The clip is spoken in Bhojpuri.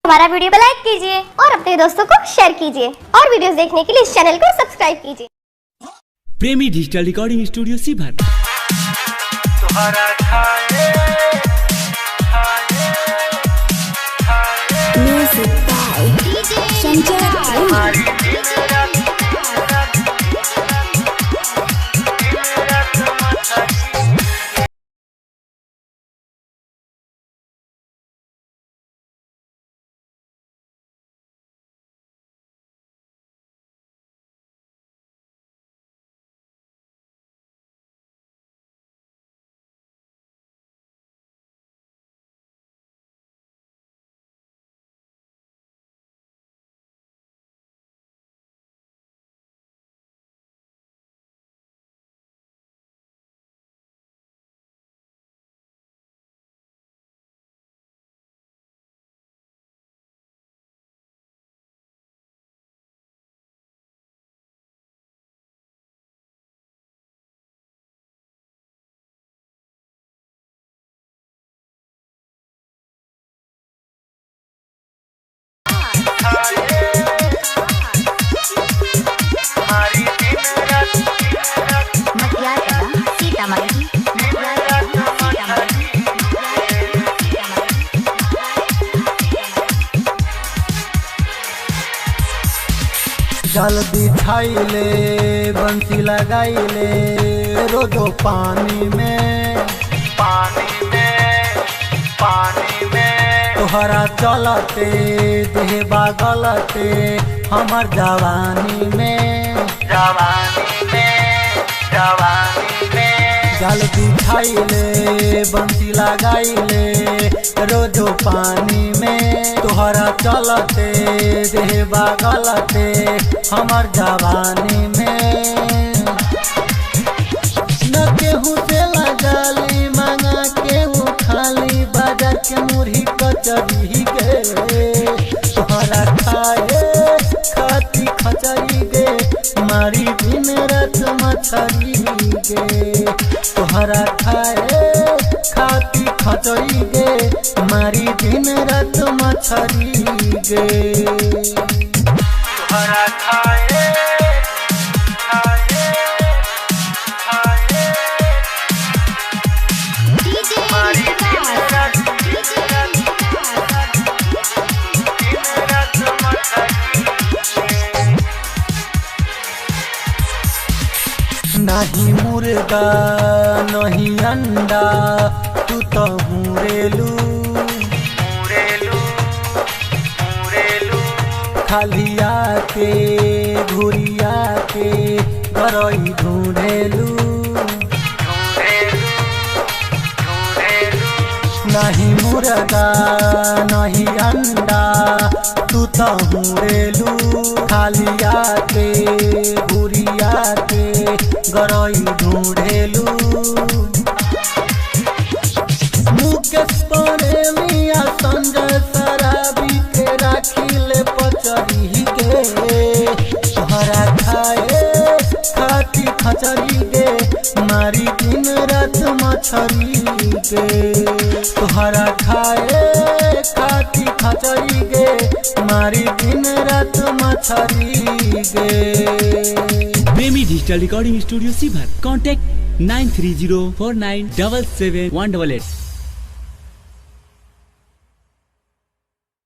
हमारा वीडियो को लाइक कीजिए और अपने दोस्तों को शेयर कीजिए और वीडियोस देखने के लिए इस चैनल को सब्सक्राइब कीजिए। प्रेमी डिजिटल रिकॉर्डिंग स्टूडियो सीभर। जल्दी खाइले बंसी लगाइले रोजो पानी में तोहरा चलते देहबा गलते हमर जवानी में जल्दी खाइले बंसी लगाइले रोजो पानी में तोहरा चलते देहबा गलते हमर जवानी में न केहू से लगाली मांगा केहू खाली बाजार के मुरही कचरी गे तोहरा खाए खाती खचरी गे मारी दिन रात मछरी गे तोहरा खाए खाती खचरी गे मारी दिन रात मछरी गे तोहरा खाए नहीं मुर्गा नहीं अंडा तू तो मुरेलू खालिया के घुरिया के गरई ढूंढेलू नहीं मुर्गा नहीं अंडा तू तो मुरेलू खालिया के घुरिया के गरई ढूंढेलू मुकेश प्रेमिया संजय शराबी के राखिले पचरी गे तोहरा खाए खाती खचरी गे मारी दिन रात मछरी गे तोहरा खाए खाती खचरी गे मारी दिन रात मछरी गे। प्रेमी डिजिटल रिकॉर्डिंग स्टूडियो सीभर। कॉन्टैक्ट 9304977188।